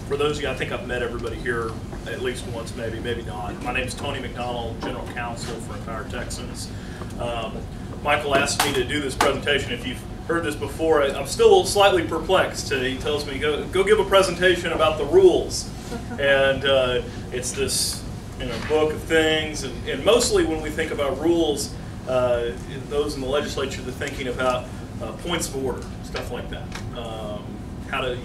For those of you, I think I've met everybody here at least once, maybe not. My name is Tony McDonald, General Counsel for Empower Texans. Michael asked me to do this presentation. If you've heard this before, I'm still slightly perplexed. He tells me, go give a presentation about the rules. And it's this book of things. And mostly when we think about rules, those in the legislature, they're thinking about points of order, stuff like that. How to,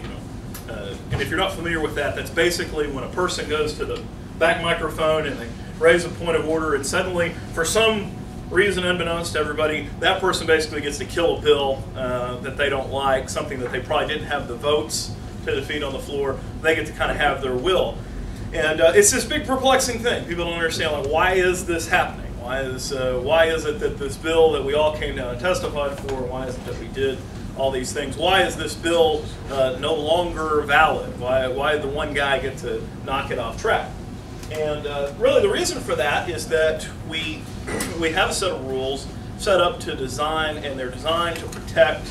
and if you're not familiar with that, that's basically when a person goes to the back microphone and they raise a point of order, and suddenly, for some reason unbeknownst to everybody, that person basically gets to kill a bill that they don't like, something that they probably didn't have the votes to defeat on the floor. They get to kind of have their will. And it's this big perplexing thing. People don't understand, like, why is this happening? Why is it that this bill that we all came down and testified for, why is it that we did all these things? Why is this bill no longer valid? Why did the one guy get to knock it off track? And really the reason for that is that we have a set of rules set up to design, and they're designed to protect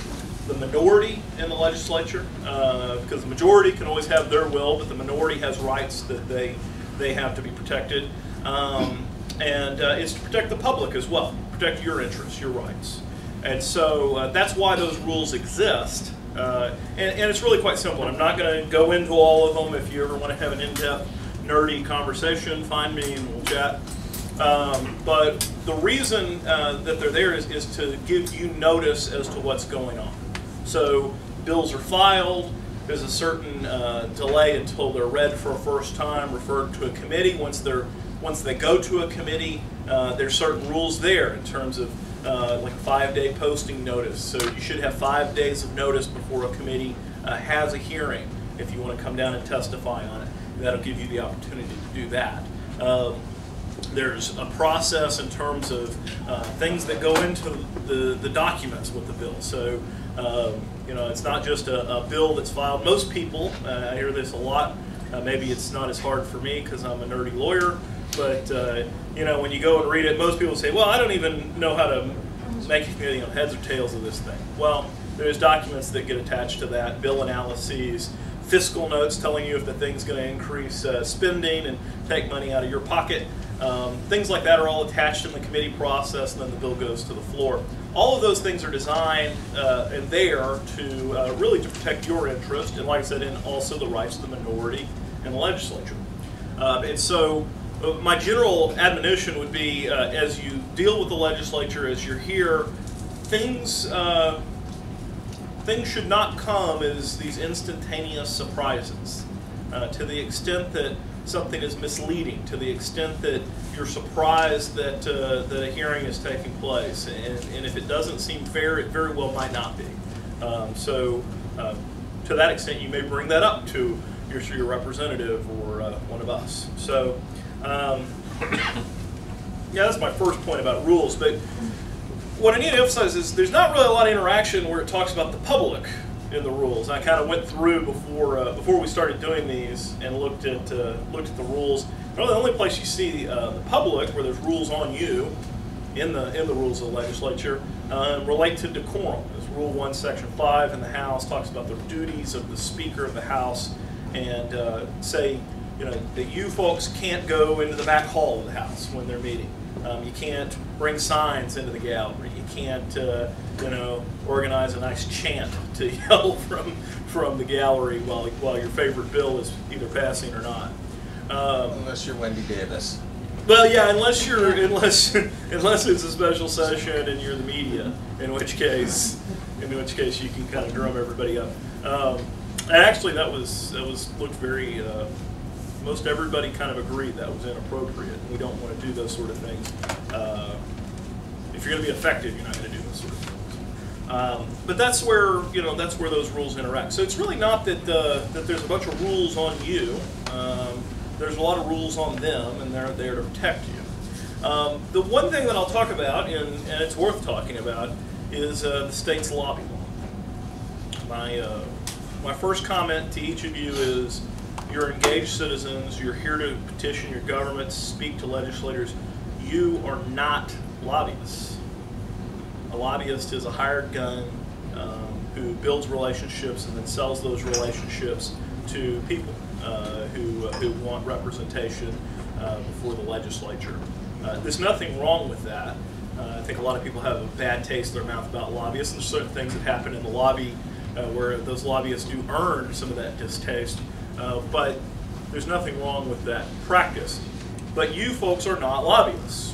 the minority in the legislature, because the majority can always have their will, but the minority has rights that they have to be protected. And it's to protect the public as well, protect your interests, your rights. And so that's why those rules exist. And it's really quite simple. I'm not going to go into all of them. If you ever want to have an in-depth, nerdy conversation, find me and we'll chat. But the reason that they're there is to give you notice as to what's going on. So bills are filed. There's a certain delay until they're read for a first time, referred to a committee. Once they go to a committee, there's certain rules there in terms of like a 5-day posting notice. So you should have 5 days of notice before a committee has a hearing if you want to come down and testify on it. That'll give you the opportunity to do that. There's a process in terms of things that go into the documents with the bill. So it's not just a bill that's filed. Most people, I hear this a lot, maybe it's not as hard for me because I'm a nerdy lawyer, but when you go and read it, most people say, well, I don't even know how to make heads or tails of this thing. Well, there's documents that get attached to that, bill analyses, fiscal notes telling you if the thing's going to increase spending and take money out of your pocket. Things like that are all attached in the committee process, and then the bill goes to the floor. All of those things are designed and there to really to protect your interest, and like I said, and also the rights of the minority in the legislature. And so my general admonition would be, as you deal with the legislature, as you're here, things should not come as these instantaneous surprises. To the extent that something is misleading, to the extent that you're surprised that a hearing is taking place, and if it doesn't seem fair, it very well might not be. So to that extent, you may bring that up to your representative or one of us. So yeah, that's my first point about rules. But what I need to emphasize is there's not really a lot of interaction where it talks about the public in the rules. I kind of went through before we started doing these and looked at the rules. Really, the only place you see the public where there's rules on you in the rules of the legislature relate to decorum. There's Rule 1, Section 5 in the House talks about the duties of the Speaker of the House, and say that you folks can't go into the back hall of the House when they're meeting. You can't bring signs into the gallery. You can't, organize a nice chant to yell from the gallery while your favorite bill is either passing or not. Unless you're Wendy Davis. Well, yeah, unless it's a special session and you're the media, in which case you can kind of drum everybody up. And actually, that looked very. Most everybody kind of agreed that was inappropriate. We don't want to do those sort of things. If you're going to be effective, you're not going to do those sort of things. But that's where those rules interact. So it's really not that there's a bunch of rules on you. There's a lot of rules on them, and they're there to protect you. The one thing that I'll talk about, and it's worth talking about, is the state's lobby law. My first comment to each of you is, you're engaged citizens, you're here to petition your government, speak to legislators. You are not lobbyists. A lobbyist is a hired gun who builds relationships and then sells those relationships to people who want representation before the legislature. There's nothing wrong with that. I think a lot of people have a bad taste in their mouth about lobbyists, and there's certain things that happen in the lobby where those lobbyists do earn some of that distaste, but there's nothing wrong with that practice. But you folks are not lobbyists.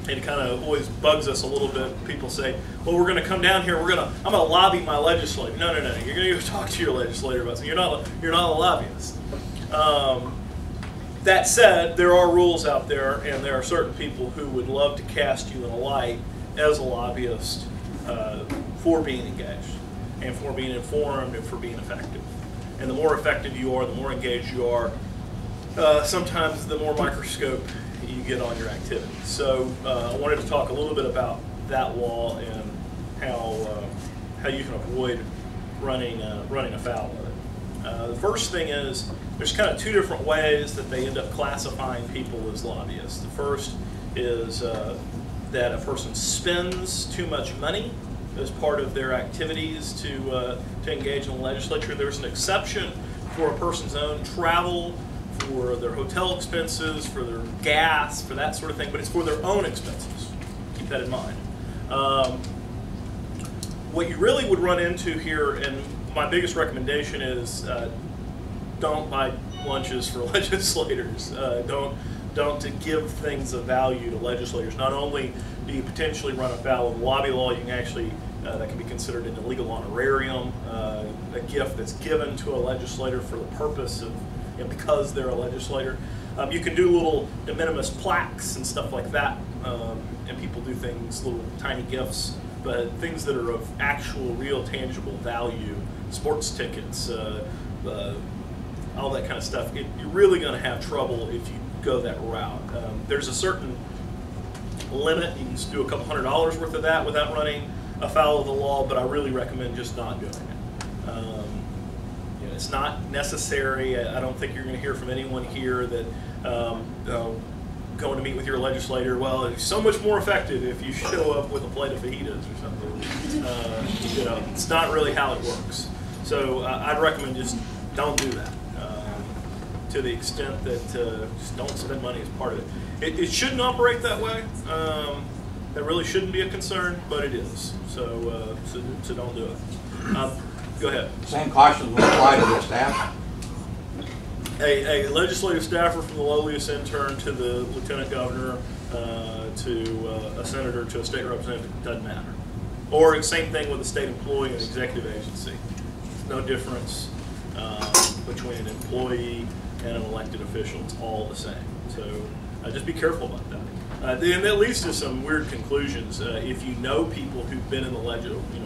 It kind of always bugs us a little bit. People say, well, we're going to come down here, I'm going to lobby my legislator. No, you're going to go talk to your legislator about something. You're not a lobbyist. That said, there are rules out there, and there are certain people who would love to cast you in a light as a lobbyist for being engaged, and for being informed, and for being effective. And the more effective you are, the more engaged you are, sometimes the more microscope you get on your activities. So I wanted to talk a little bit about that law and how you can avoid running afoul of it. The first thing is there's kind of two different ways that they end up classifying people as lobbyists. The first is that a person spends too much money as part of their activities to engage in the legislature. There's an exception for a person's own travel, for their hotel expenses, for their gas, for that sort of thing, but it's for their own expenses. Keep that in mind. What you really would run into here, and my biggest recommendation is don't buy lunches for legislators. Don't give things of value to legislators. Not only do you potentially run afoul of lobby law, you can actually, that can be considered an illegal honorarium, a gift that's given to a legislator for the purpose of, because they're a legislator. You can do little de minimis plaques and stuff like that, and people do things, little tiny gifts, but things that are of actual, real, tangible value, sports tickets, all that kind of stuff, you're really going to have trouble if you go that route. There's a certain limit. You can just do a couple $100s worth of that without running afoul of the law, but I really recommend just not doing it. It's not necessary. I don't think you're going to hear from anyone here that going to meet with your legislator, well, it's so much more effective if you show up with a plate of fajitas or something. It's not really how it works. So I'd recommend just don't do that to the extent that just don't spend money as part of it. It shouldn't operate that way. That really shouldn't be a concern, but it is. So don't do it. Go ahead. Same cautions will apply to the staff? A legislative staffer, from the lowliest intern to the lieutenant governor to a senator to a state representative, doesn't matter. Or same thing with a state employee and executive agency. No difference between an employee and an elected official. It's all the same. So just be careful about that. And that leads to some weird conclusions. If you know people who've been in the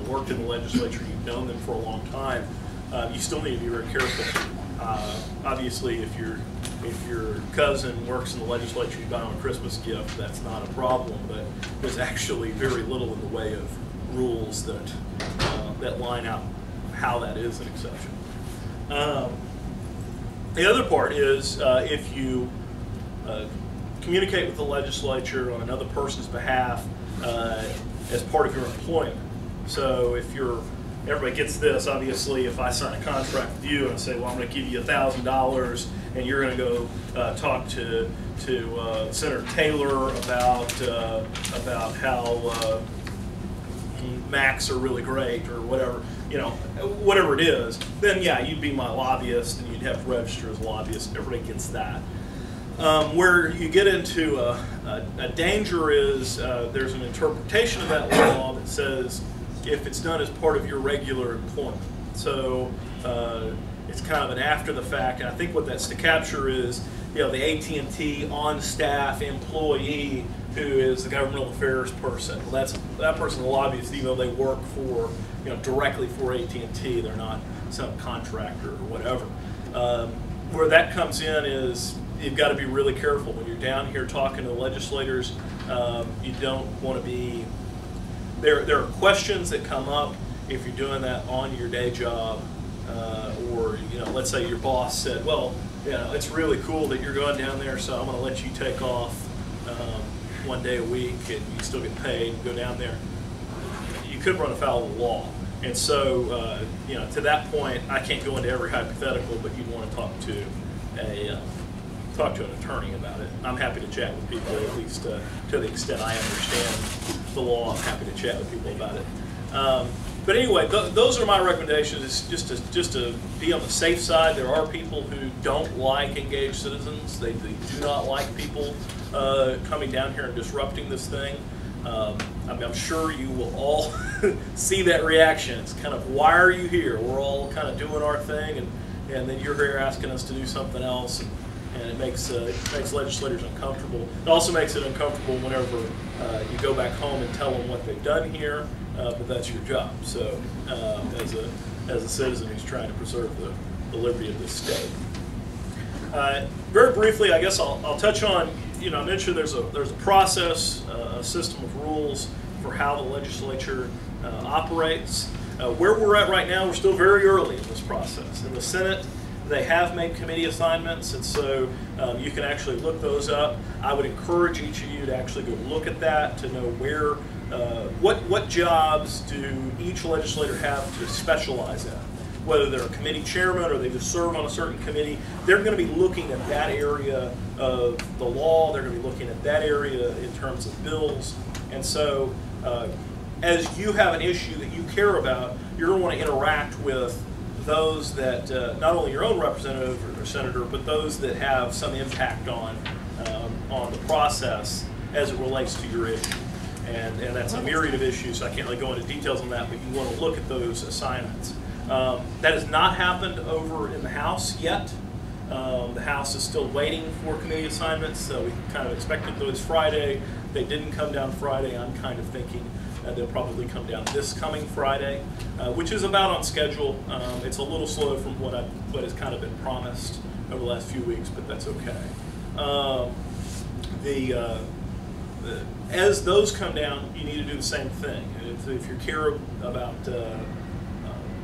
worked in the legislature, you've known them for a long time, you still need to be very careful. Obviously, if your cousin works in the legislature, you buy them a Christmas gift, that's not a problem. But there's actually very little in the way of rules that line out how that is an exception. The other part is if you communicate with the legislature on another person's behalf as part of your employment. So if everybody gets this, obviously, if I sign a contract with you and I say, well, I'm going to give you $1,000 and you're going to go talk to Senator Taylor about how Macs are really great or whatever, whatever it is, then yeah, you'd be my lobbyist and you'd have to register as a lobbyist. Everybody gets that. Where you get into a danger is there's an interpretation of that law that says if it's done as part of your regular employment. So it's kind of an after the fact, and I think what that's to capture is the AT&T on-staff employee who is the governmental affairs person. Well, that person's a lobbyist even though they work for directly for AT&T. They're not some contractor or whatever. Where that comes in is you've got to be really careful when you're down here talking to legislators. You don't want to be. There are questions that come up if you're doing that on your day job, or let's say your boss said, well, it's really cool that you're going down there, so I'm going to let you take off 1 day a week and you still get paid and go down there. You could run afoul of the law. And so, to that point, I can't go into every hypothetical, but you'd want to talk to an attorney about it. I'm happy to chat with people, at least to the extent I understand the law. I'm happy to chat with people about it. But anyway, those are my recommendations. It's just to be on the safe side. There are people who don't like engaged citizens. They do not like people coming down here and disrupting this thing. I'm sure you will all see that reaction. It's kind of, why are you here? We're all kind of doing our thing, and then you're here asking us to do something else, and it makes legislators uncomfortable. It also makes it uncomfortable whenever you go back home and tell them what they've done here, but that's your job. So as a citizen who's trying to preserve the liberty of this state. Very briefly, I guess I'll touch on, I mentioned there's a process, a system of rules for how the legislature operates. Where we're at right now, we're still very early in this process. In the Senate, they have made committee assignments, and so you can actually look those up. I would encourage each of you to actually go look at that, to know where, what jobs do each legislator have to specialize in. Whether they're a committee chairman or they just serve on a certain committee, they're going to be looking at that area of the law. They're going to be looking at that area in terms of bills. And so as you have an issue that you care about, you're going to want to interact with those that, not only your own representative or senator, but those that have some impact on the process as it relates to your issue. And that's a myriad of issues, so I can't really go into details on that, but you want to look at those assignments. That has not happened over in the House yet. The House is still waiting for committee assignments. So we kind of expected those Friday. They didn't come down Friday. I'm kind of thinking they'll probably come down this coming Friday, which is about on schedule. It's a little slow from what has kind of been promised over the last few weeks, but that's okay. As those come down, you need to do the same thing. If you care about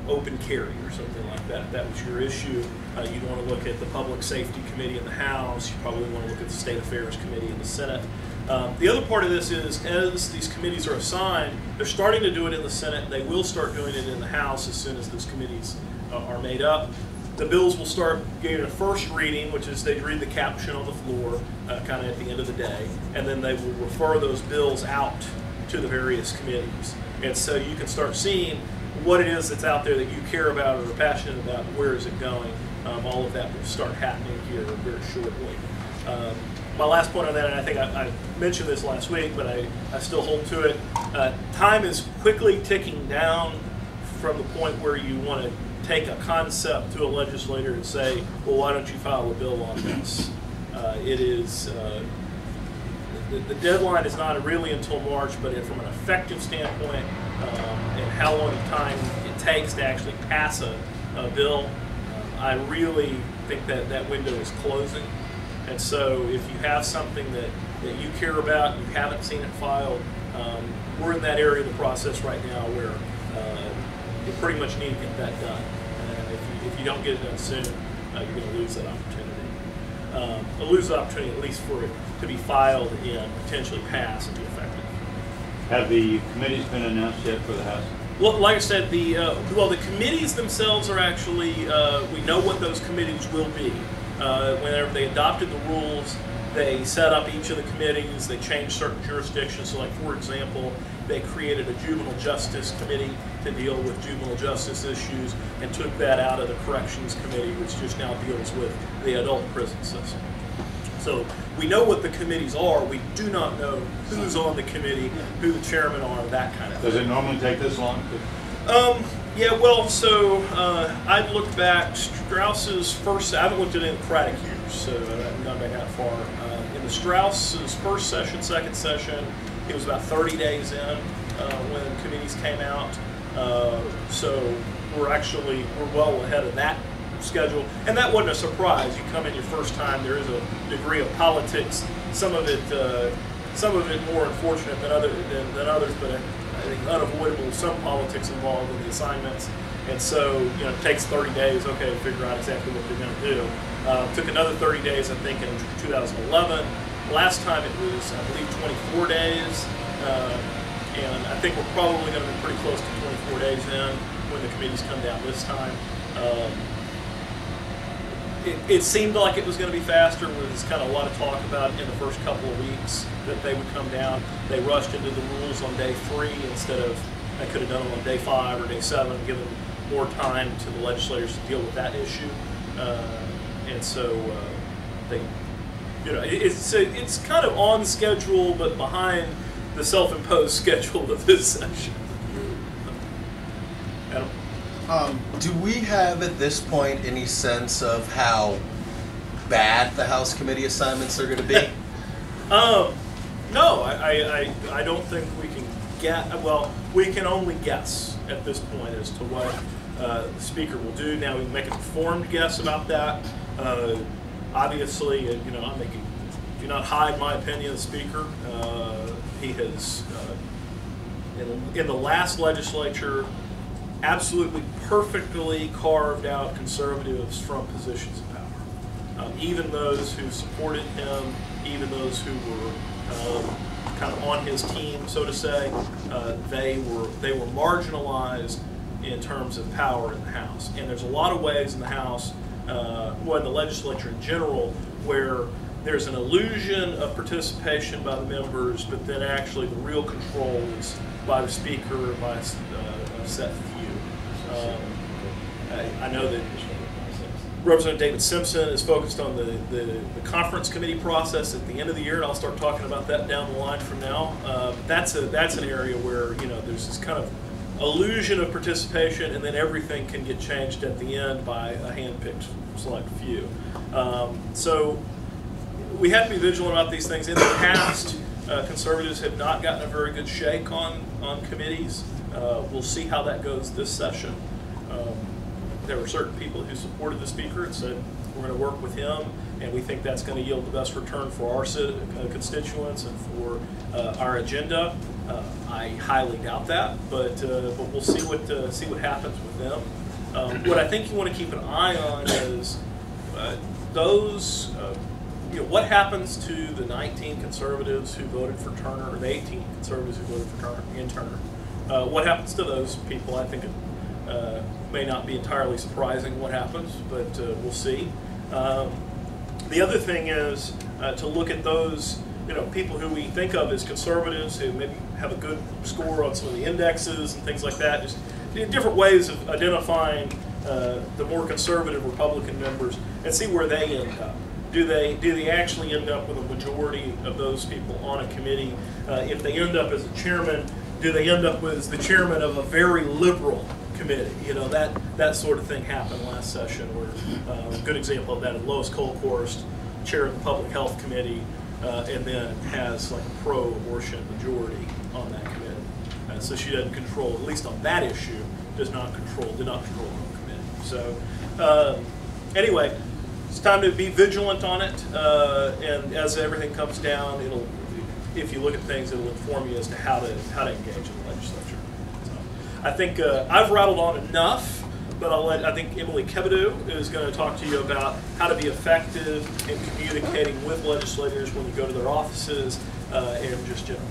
open carry or something like that, if that was your issue, you'd want to look at the Public Safety Committee in the House. You probably want to look at the State Affairs Committee in the Senate. The other part of this is, as these committees are assigned, they're starting to do it in the Senate. They will start doing it in the House as soon as those committees are made up. The bills will start getting a first reading, which is they read the caption on the floor kind of at the end of the day, and then they will refer those bills out to the various committees. And so you can start seeing what it is that's out there that you care about or are passionate about, where is it going. All of that will start happening here very shortly. My last point on that, and I think I mentioned this last week, but I still hold to it, time is quickly ticking down from the point where you want to take a concept to a legislator and say, well, why don't you file a bill on this? The deadline is not really until March, but from an effective standpoint and how long time it takes to actually pass a bill, I really think that window is closing. And so if you have something that you care about, you haven't seen it filed, we're in that area of the process right now where you pretty much need to get that done. And if you don't get it done soon, you're going to lose that opportunity. Lose the opportunity at least for it to be filed and potentially pass and be effective. Have the committees been announced yet for the House? Well, like I said, the committees themselves are actually, we know what those committees will be. Whenever they adopted the rules, they set up each of the committees, they changed certain jurisdictions. So like, for example, they created a juvenile justice committee to deal with juvenile justice issues and took that out of the corrections committee, which just now deals with the adult prison system. So we know what the committees are. We do not know who's on the committee, who the chairmen are, that kind of thing. Does it normally take this long? Yeah, well, so I've looked back. Strauss's first, I haven't looked at it in Craddock years, so I've not been that far. In the Strauss's first session, second session, it was about 30 days in when committees came out. So we're well ahead of that schedule, and that wasn't a surprise. You come in your first time, there is a degree of politics. Some of it more unfortunate than others, but I think unavoidable. Some politics involved in the assignments, and so it takes 30 days, okay, to figure out exactly what they're going to do. Took another 30 days, I think, in 2011. Last time it was, I believe, 24 days. and I think we're probably going to be pretty close to 24 days in when the committees come down this time. It seemed like it was going to be faster. There was kind of a lot of talk about in the first couple of weeks that they would come down. They rushed into the rules on day 3 instead of, they could have done them on day 5 or day 7, given more time to the legislators to deal with that issue. And so they, it's kind of on schedule, but behind the self-imposed schedule of this session. Adam? Do we have at this point any sense of how bad the House committee assignments are going to be? No, I don't think we can get. Well, we can only guess at this point as to what the Speaker will do. Now, we can make an informed guess about that. Obviously, I'm making. Do not hide my opinion of the Speaker. He has, in the last legislature, absolutely perfectly carved out conservatives from positions of power. Even those who supported him, even those who were kind of on his team, so to say, they were marginalized in terms of power in the House. And there's a lot of ways in the House, well, in the legislature in general, where there's an illusion of participation by the members, but then actually the real control is by the Speaker, by a set few. I know that Representative David Simpson is focused on the conference committee process at the end of the year, and I'll start talking about that down the line from now. That's an area where there's this kind of illusion of participation, and then everything can get changed at the end by a hand-picked select few. So we have to be vigilant about these things. In the past, conservatives have not gotten a very good shake on committees. We'll see how that goes this session. There were certain people who supported the Speaker and said, we're going to work with him, and we think that's going to yield the best return for our constituents and for our agenda. I highly doubt that, but we'll see what happens with them. What I think you want to keep an eye on is those. What happens to the 19 conservatives who voted for Turner, or the 18 conservatives who voted for Turner? What happens to those people? I think it may not be entirely surprising what happens, but we'll see. The other thing is to look at those people who we think of as conservatives who maybe have a good score on some of the indexes and things like that, just different ways of identifying the more conservative Republican members and see where they end up. Do they actually end up with a majority of those people on a committee? If they end up as a chairman, do they end up as the chairman of a very liberal committee? That sort of thing happened last session, where a good example of that is Lois Colkhorst, chair of the Public Health Committee, and then has like a pro-abortion majority on that committee. So she doesn't control, at least on that issue, did not control her own committee. So anyway, it's time to be vigilant on it, and as everything comes down, if you look at things, it'll inform you as to how to engage in the legislature. So I think I've rattled on enough, but I think Emily Kebedeau is going to talk to you about how to be effective in communicating with legislators when you go to their offices and just generally.